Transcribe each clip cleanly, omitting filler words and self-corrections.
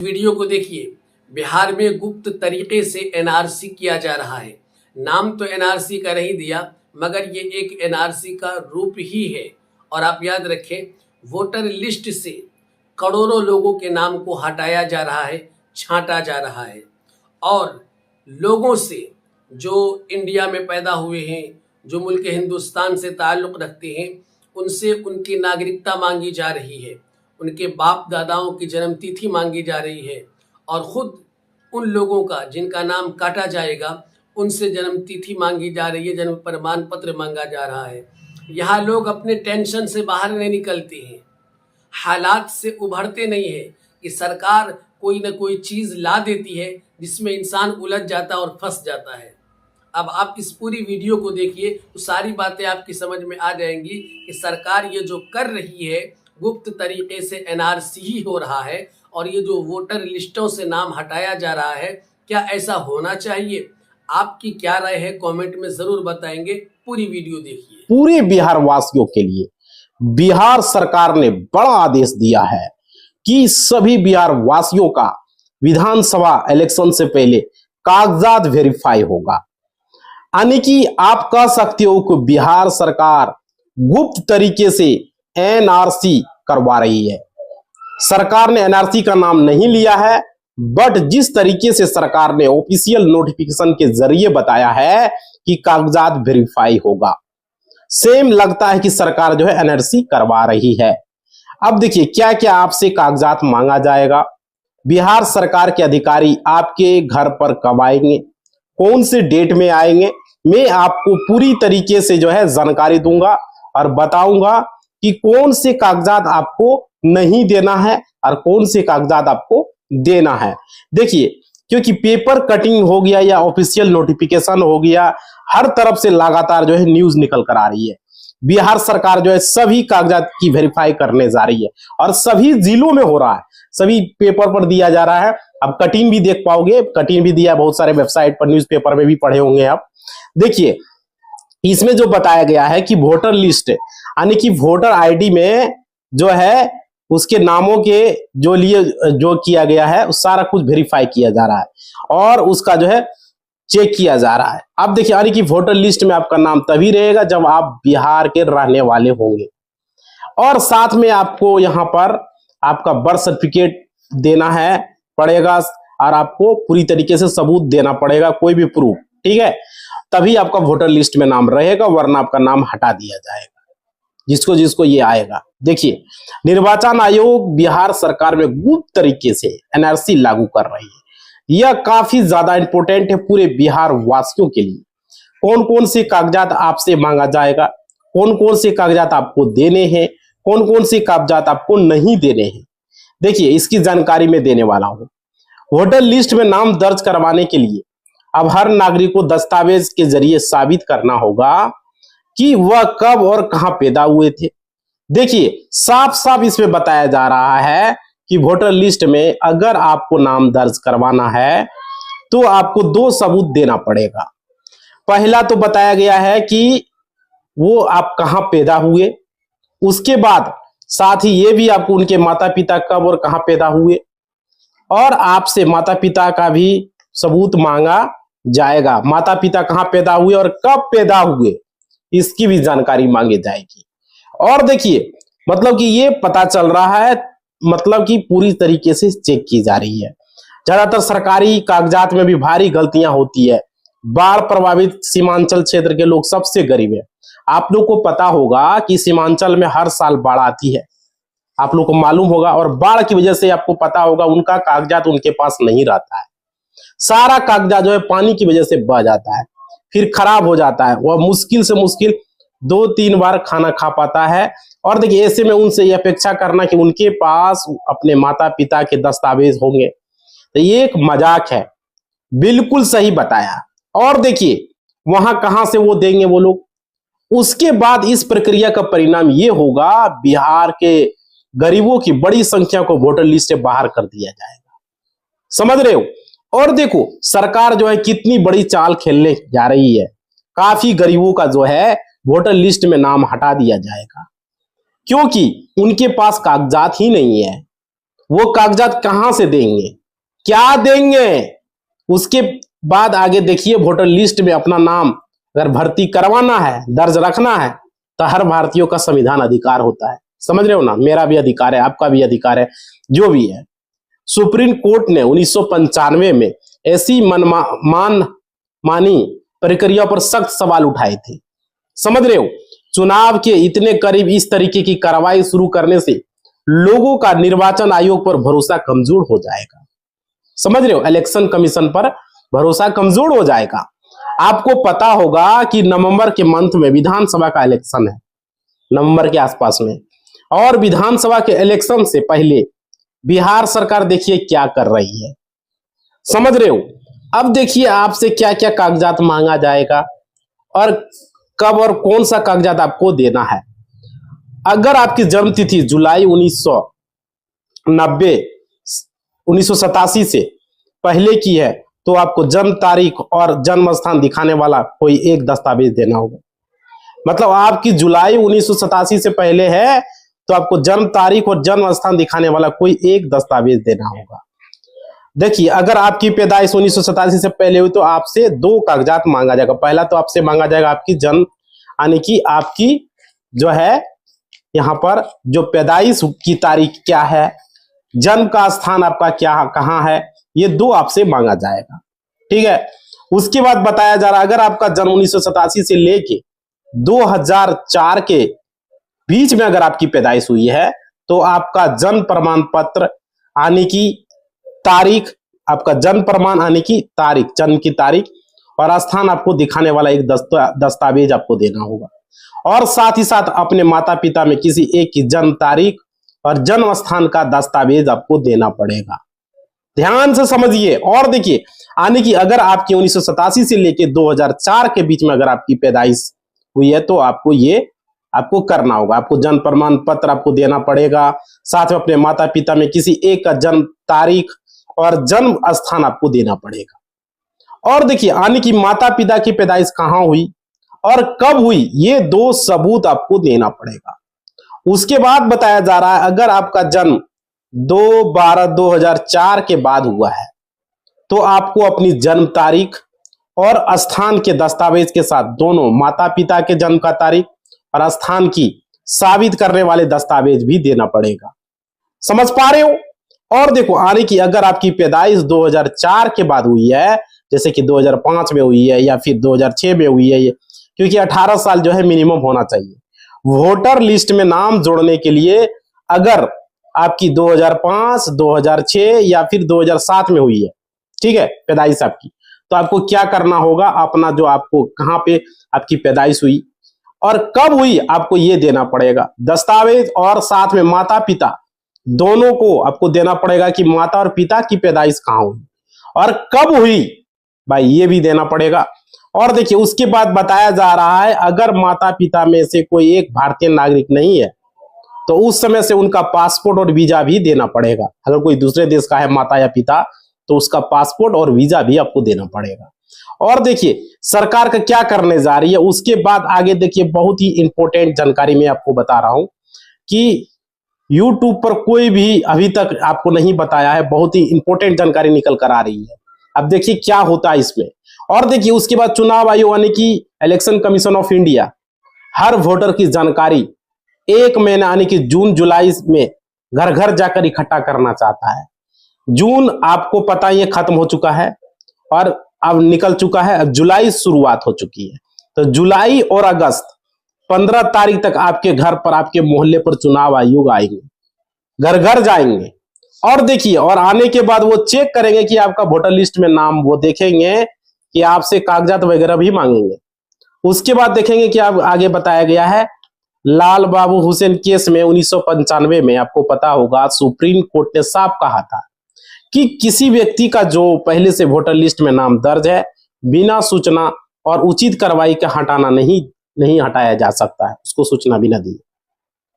Video को देखिए। बिहार में गुप्त तरीके से एनआरसी किया जा रहा है। नाम तो एनआरसी का नहीं दिया, मगर ये एक एनआरसी का रूप ही है। और आप याद रखें, वोटर लिस्ट से करोड़ों लोगों के नाम को हटाया जा रहा है, छांटा जा रहा है। और लोगों से जो इंडिया में पैदा हुए हैं, जो मुल्क हिंदुस्तान से ताल्लुक़ रखते हैं, उनसे उनकी नागरिकता मांगी जा रही है, उनके बाप दादाओं की जन्म तिथि मांगी जा रही है। और ख़ुद उन लोगों का जिनका नाम काटा जाएगा, उनसे जन्म तिथि मांगी जा रही है, जन्म प्रमाण पत्र मांगा जा रहा है। यहाँ लोग अपने टेंशन से बाहर नहीं निकलते हैं, हालात से उभरते नहीं है कि सरकार कोई ना कोई चीज़ ला देती है जिसमें इंसान उलझ जाता है और फंस जाता है। अब आप इस पूरी वीडियो को देखिए तो सारी बातें आपकी समझ में आ जाएंगी कि सरकार ये जो कर रही है, गुप्त तरीके से एनआरसी ही हो रहा है। और ये जो वोटर लिस्टों से नाम हटाया जा रहा है, क्या ऐसा होना चाहिए? आपकी क्या राय है, कमेंट में जरूर बताएंगे। पूरी वीडियो देखिए। पूरे बिहार वासियों के लिए बिहार सरकार ने बड़ा आदेश दिया है कि सभी बिहार वासियों का विधानसभा इलेक्शन से पहले कागजात वेरीफाई होगा। यानी कि आप कह सकते हो कि बिहार सरकार गुप्त तरीके से एनआरसी करवा रही है। सरकार ने एनआरसी का नाम नहीं लिया है, बट जिस तरीके से सरकार ने ऑफिशियल नोटिफिकेशन के जरिए बताया है कि कागजात वेरीफाई होगा, सेम लगता है कि सरकार जो है एनआरसी करवा रही है। अब देखिए क्या क्या आपसे कागजात मांगा जाएगा। बिहार सरकार के अधिकारी आपके घर पर कब आएंगे, कौन से डेट में आएंगे, मैं आपको पूरी तरीके से जो है जानकारी दूंगा और बताऊंगा कि कौन से कागजात आपको नहीं देना है और कौन से कागजात आपको देना है। देखिए, क्योंकि पेपर कटिंग हो गया या ऑफिशियल नोटिफिकेशन हो गया, हर तरफ से लगातार जो है न्यूज निकल कर आ रही है। बिहार सरकार जो है सभी कागजात की वेरीफाई करने जा रही है और सभी जिलों में हो रहा है, सभी पेपर पर दिया जा रहा है। अब कटिंग भी देख पाओगे, कटिंग भी दिया बहुत सारे वेबसाइट पर, न्यूज़पेपर में भी पढ़े होंगे आप। देखिए, इसमें जो बताया गया है कि वोटर लिस्ट यानी कि वोटर आईडी में जो है उसके नामों के जो किया गया है, उस सारा कुछ वेरीफाई किया जा रहा है और उसका जो है चेक किया जा रहा है। अब देखिए, यानी कि वोटर लिस्ट में आपका नाम तभी रहेगा जब आप बिहार के रहने वाले होंगे और साथ में आपको यहाँ पर आपका बर्थ सर्टिफिकेट देना है पड़ेगा और आपको पूरी तरीके से सबूत देना पड़ेगा, कोई भी प्रूफ, ठीक है, तभी आपका वोटर लिस्ट में नाम रहेगा, वरना आपका नाम हटा दिया जाएगा जिसको जिसको ये आएगा। देखिए, निर्वाचन आयोग बिहार सरकार में गुप्त तरीके से एनआरसी लागू कर रही है। यह काफी ज्यादा इंपॉर्टेंट है पूरे बिहार वासियों के लिए। कौन कौन से कागजात आपसे मांगा जाएगा, कौन कौन से कागजात आपको देने हैं, कौन कौन से कागजात आपको नहीं देने हैं, देखिए इसकी जानकारी मैं देने वाला हूं। वोटर लिस्ट में नाम दर्ज करवाने के लिए अब हर नागरिक को दस्तावेज के जरिए साबित करना होगा कि वह कब और कहां पैदा हुए थे। देखिए, साफ साफ इसमें बताया जा रहा है कि वोटर लिस्ट में अगर आपको नाम दर्ज करवाना है तो आपको 2 सबूत देना पड़ेगा। पहला तो बताया गया है कि वो आप कहां पैदा हुए, उसके बाद साथ ही ये भी आपको उनके माता पिता कब और कहां पैदा हुए, और आपसे माता पिता का भी सबूत मांगा जाएगा। माता पिता कहां पैदा हुए और कब पैदा हुए, इसकी भी जानकारी मांगी जाएगी। और देखिए, मतलब कि ये पता चल रहा है, मतलब कि पूरी तरीके से चेक की जा रही है। ज्यादातर सरकारी कागजात में भी भारी गलतियां होती है। बाढ़ प्रभावित सीमांचल क्षेत्र के लोग सबसे गरीब है। आप लोग को पता होगा कि सीमांचल में हर साल बाढ़ आती है, आप लोग को मालूम होगा, और बाढ़ की वजह से आपको पता होगा उनका कागजात उनके पास नहीं रहता है। सारा कागजात जो है पानी की वजह से बह जाता है, फिर खराब हो जाता है, वह मुश्किल से मुश्किल 2-3 बार खाना खा पाता है। और देखिए, ऐसे में उनसे यह अपेक्षा करना कि उनके पास अपने माता पिता के दस्तावेज होंगे, तो ये एक मजाक है। बिल्कुल सही बताया। और देखिए, वहां कहां से वो देंगे वो लोग। उसके बाद इस प्रक्रिया का परिणाम ये होगा, बिहार के गरीबों की बड़ी संख्या को वोटर लिस्ट से बाहर कर दिया जाएगा। समझ रहे हो? और देखो, सरकार जो है कितनी बड़ी चाल खेलने जा रही है। काफी गरीबों का जो है वोटर लिस्ट में नाम हटा दिया जाएगा, क्योंकि उनके पास कागजात ही नहीं है। वो कागजात कहां से देंगे, क्या देंगे? उसके बाद आगे देखिए, वोटर लिस्ट में अपना नाम अगर भर्ती करवाना है, दर्ज रखना है, तो हर भारतीयों का संविधान अधिकार होता है। समझ रहे हो ना, मेरा भी अधिकार है, आपका भी अधिकार है, जो भी है। सुप्रीम कोर्ट ने 1995 में ऐसी मानी प्रक्रिया पर सख्त सवाल उठाए थे। समझ रहे हो, चुनाव के इतने करीब इस तरीके की कार्रवाई शुरू करने से लोगों का निर्वाचन आयोग पर भरोसा कमजोर हो जाएगा। समझ रहे हो, इलेक्शन कमीशन पर भरोसा कमजोर हो जाएगा। आपको पता होगा कि नवंबर के मंथ में विधानसभा का इलेक्शन है, नवंबर के आसपास में, और विधानसभा के इलेक्शन से पहले बिहार सरकार देखिए क्या कर रही है। समझ रहे हो, अब देखिए आपसे क्या क्या कागजात मांगा जाएगा और कब और कौन सा कागजात आपको देना है। अगर आपकी जन्म तिथि जुलाई 1987 से पहले की है, तो आपको जन्म तारीख और जन्म स्थान दिखाने वाला कोई एक दस्तावेज देना होगा। मतलब आपकी जुलाई 1987 से पहले है, तो आपको जन्म तारीख और जन्म स्थान दिखाने वाला कोई एक दस्तावेज देना होगा। देखिए, अगर आपकी पैदाइश 1987 से पहले हुई तो आपसे दो कागजात मांगा जाएगा। पहला तो आपसे मांगा जाएगा आपकी जन्म, यानी कि आपकी जो है यहाँ पर जो पैदाइश की तारीख क्या है, जन्म का स्थान आपका क्या कहाँ है, ये दो आपसे मांगा जाएगा। ठीक है, उसके बाद बताया जा रहा है अगर आपका जन्म 1987 से लेके 2004 के बीच में अगर आपकी पैदाइश हुई है, तो आपका जन्म प्रमाण पत्र आने की तारीख, आपका जन्म प्रमाण आने की तारीख, जन्म की तारीख और स्थान आपको दिखाने वाला एक दस्तावेज आपको देना होगा। और साथ ही साथ अपने माता पिता में किसी एक की जन्म तारीख और जन्म स्थान का दस्तावेज आपको देना पड़ेगा। ध्यान से समझिए और देखिए, आने की अगर आपकी 1987 से लेके 2004 के बीच में अगर आपकी पैदाइश हुई है, तो आपको ये आपको करना होगा। आपको जन्म प्रमाण पत्र आपको देना पड़ेगा, साथ में अपने माता पिता में किसी एक का जन्म तारीख और जन्म स्थान आपको देना पड़ेगा। और देखिए, आने की माता पिता की पैदाइश कहां हुई और कब हुई, ये दो सबूत आपको देना पड़ेगा। उसके बाद बताया जा रहा है अगर आपका जन्म 2/12/2004 के बाद हुआ है, तो आपको अपनी जन्म तारीख और स्थान के दस्तावेज के साथ दोनों माता पिता के जन्म का तारीख और स्थान की साबित करने वाले दस्तावेज भी देना पड़ेगा। समझ पा रहे हो? और देखो, आने की अगर आपकी पैदाइश 2004 के बाद हुई है, जैसे कि 2005 में हुई है या फिर 2006 में हुई है, क्योंकि 18 साल जो है मिनिमम होना चाहिए वोटर लिस्ट में नाम जोड़ने के लिए। अगर आपकी 2005, 2006 या फिर 2007 में हुई है, ठीक है, पैदाइश आपकी, तो आपको क्या करना होगा, अपना जो आपको कहां पे आपकी पैदाइश हुई और कब हुई, आपको ये देना पड़ेगा दस्तावेज, और साथ में माता पिता दोनों को आपको देना पड़ेगा कि माता और पिता की पैदाइश कहां हुई और कब हुई, भाई ये भी देना पड़ेगा। और देखिए, उसके बाद बताया जा रहा है अगर माता पिता में से कोई एक भारतीय नागरिक नहीं है, तो उस समय से उनका पासपोर्ट और वीजा भी देना पड़ेगा। अगर कोई दूसरे देश का है माता या पिता, तो उसका पासपोर्ट और वीजा भी आपको देना पड़ेगा। और देखिए, सरकार का क्या करने जा रही है, उसके बाद आगे देखिए, बहुत ही इंपॉर्टेंट जानकारी मैं आपको बता रहा हूं कि यूट्यूब पर कोई भी अभी तक आपको नहीं बताया है, बहुत ही इंपॉर्टेंट जानकारी निकल कर आ रही है। अब देखिए क्या होता है इसमें। और देखिए, उसके बाद चुनाव आयोग यानी कि election commission of India her voter की जानकारी 1 महीना यानी कि जून जुलाई में घर घर जाकर इकट्ठा करना चाहता है। जून आपको पता ही खत्म हो चुका है और अब निकल चुका है, अब जुलाई शुरुआत हो चुकी है। तो जुलाई और अगस्त 15 तारीख तक आपके घर पर, आपके मोहल्ले पर चुनाव आयोग आएंगे, घर घर जाएंगे। और देखिए, और आने के बाद वो चेक करेंगे कि आपका वोटर लिस्ट में नाम, वो देखेंगे कि आपसे कागजात वगैरह भी मांगेंगे। उसके बाद देखेंगे कि आप आगे बताया गया है लाल बाबू हुसैन केस में 1995 में आपको पता होगा सुप्रीम कोर्ट ने साफ कहा था कि किसी व्यक्ति का जो पहले से वोटर लिस्ट में नाम दर्ज है, बिना सूचना और उचित कार्रवाई का हटाना नहीं हटाया जा सकता है, उसको सूचना बिना दिए।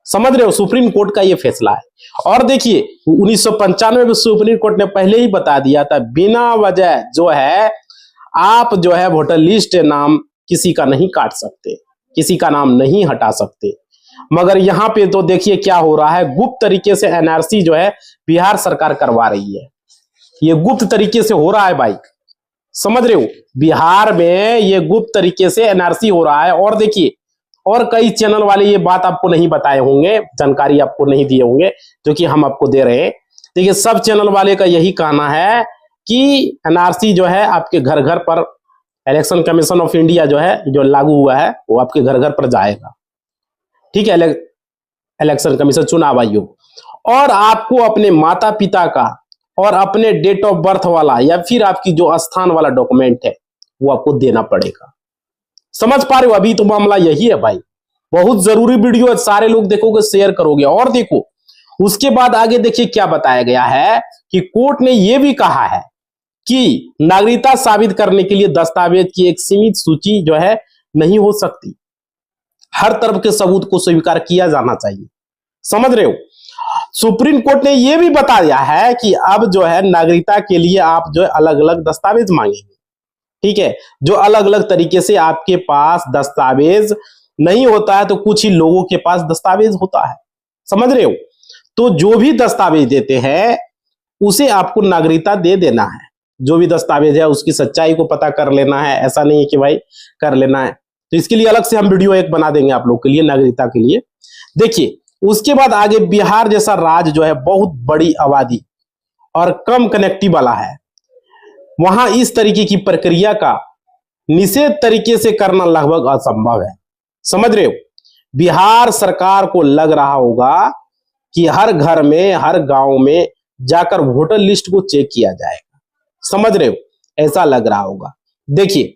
समझ रहे हो, सुप्रीम कोर्ट का ये फैसला है। और देखिए, 1995 में सुप्रीम कोर्ट ने पहले ही बता दिया था, बिना वजह जो है आप जो है वोटर लिस्ट नाम किसी का नहीं काट सकते, किसी का नाम नहीं हटा सकते। मगर यहाँ पे तो देखिए क्या हो रहा है, गुप्त तरीके से एनआरसी जो है बिहार सरकार करवा रही है। ये गुप्त तरीके से हो रहा है भाई, समझ रहे हो, बिहार में ये गुप्त तरीके से एनआरसी हो रहा है। और देखिए, और कई चैनल वाले ये बात आपको नहीं बताए होंगे, जानकारी आपको नहीं दिए होंगे जो कि हम आपको दे रहे हैं। देखिए, सब चैनल वाले का यही कहना है कि एनआरसी जो है आपके घर घर पर, इलेक्शन कमीशन ऑफ इंडिया जो है, जो लागू हुआ है, वो आपके घर घर पर जाएगा। ठीक है, इलेक्शन कमीशन, चुनाव आयोग, और आपको अपने माता पिता का और अपने डेट ऑफ बर्थ वाला या फिर आपकी जो स्थान वाला डॉक्यूमेंट है वो आपको देना पड़ेगा। समझ पा रहे हो, अभी तो मामला यही है भाई। बहुत जरूरी वीडियो है, सारे लोग देखोगे, शेयर करोगे। और देखो, उसके बाद आगे देखिए क्या बताया गया है कि कोर्ट ने यह भी कहा है कि नागरिकता साबित करने के लिए दस्तावेज की एक सीमित सूची जो है नहीं हो सकती, हर तरफ के सबूत को स्वीकार किया जाना चाहिए। समझ रहे हो, सुप्रीम कोर्ट ने यह भी बताया है कि अब जो है नागरिकता के लिए आप जो है अलग अलग दस्तावेज मांगेंगे। ठीक है, जो अलग अलग तरीके से आपके पास दस्तावेज नहीं होता है, तो कुछ ही लोगों के पास दस्तावेज होता है। समझ रहे हो, तो जो भी दस्तावेज देते हैं उसे आपको नागरिकता दे देना है। जो भी दस्तावेज है उसकी सच्चाई को पता कर लेना है, ऐसा नहीं है कि भाई कर लेना है। तो इसके लिए अलग से हम वीडियो एक बना देंगे आप लोग के लिए, नागरिकता के लिए। देखिए, उसके बाद आगे, बिहार जैसा राज्य जो है बहुत बड़ी आबादी और कम कनेक्टिव वाला है, वहां इस तरीके की प्रक्रिया का निषेध तरीके से करना लगभग असंभव है। समझ रहे हो, बिहार सरकार को लग रहा होगा कि हर घर में, हर गांव में जाकर वोटर लिस्ट को चेक किया जाएगा। समझ रहे हो, ऐसा लग रहा होगा। देखिए,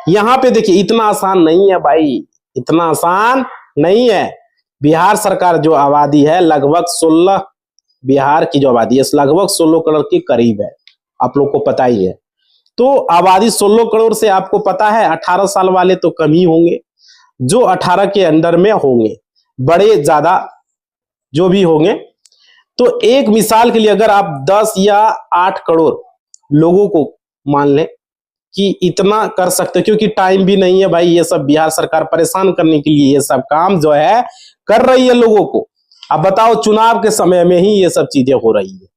यहां पे देखिए, इतना आसान नहीं है भाई, इतना आसान नहीं है। बिहार सरकार जो आबादी है लगभग 16, बिहार की जो आबादी है लगभग 16 करोड़ के करीब है, आप लोग को पता ही है। तो आबादी 16 करोड़ से आपको पता है 18 साल वाले तो कम ही होंगे, जो 18 के अंदर में होंगे, बड़े ज्यादा जो भी होंगे। तो एक मिसाल के लिए अगर आप 10 या 8 करोड़ लोगों को मान लें कि इतना कर सकते, क्योंकि टाइम भी नहीं है भाई, ये सब बिहार सरकार परेशान करने के लिए ये सब काम जो है कर रही है लोगों को। अब बताओ, चुनाव के समय में ही ये सब चीजें हो रही है।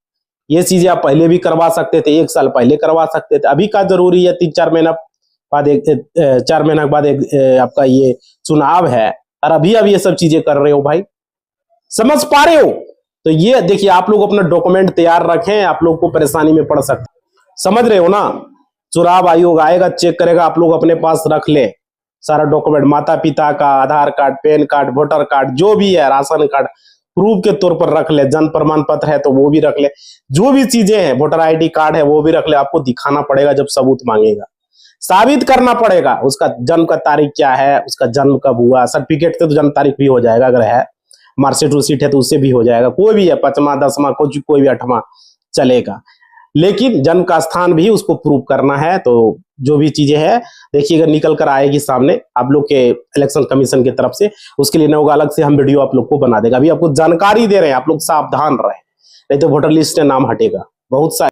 ये चीजें आप पहले भी करवा सकते थे, 1 साल पहले करवा सकते थे, अभी का जरूरी है 3-4 महीना बाद, 4 महीना के बाद आपका ये चुनाव है, और अभी ये सब चीजें कर रहे हो भाई। समझ पा रहे हो, तो ये देखिए, आप लोग अपना डॉक्यूमेंट तैयार रखें, आप लोग को परेशानी में पड़ सकते, समझ रहे हो ना। चुनाव आयोग आएगा, चेक करेगा, आप लोग अपने पास रख ले सारा डॉक्यूमेंट, माता पिता का Aadhaar card, PAN card, voter card, जो भी है, राशन कार्ड प्रूफ के तौर पर रख ले, जन्म प्रमाण पत्र है तो वो भी रख ले, जो भी चीजें हैं, वोटर आईडी कार्ड है वो भी रख ले। आपको दिखाना पड़ेगा, जब सबूत मांगेगा साबित करना पड़ेगा उसका जन्म का तारीख क्या है, उसका जन्म कब हुआ। सर्टिफिकेट से तो जन्म तारीख भी हो जाएगा, अगर है मार्कशीट उर्कशीट है तो उससे भी हो जाएगा, कोई भी है, 5वां 10वां कोई भी 8वां चलेगा, लेकिन जन्म का स्थान भी उसको प्रूव करना है। तो जो भी चीजें हैं देखिएगा, निकल कर आएगी सामने आप लोग के इलेक्शन कमीशन की तरफ से, उसके लिए होगा अलग से हम वीडियो आप लोग को बना देगा। अभी आपको जानकारी दे रहे हैं, आप लोग सावधान रहे, नहीं तो वोटर लिस्ट से नाम हटेगा। बहुत सारे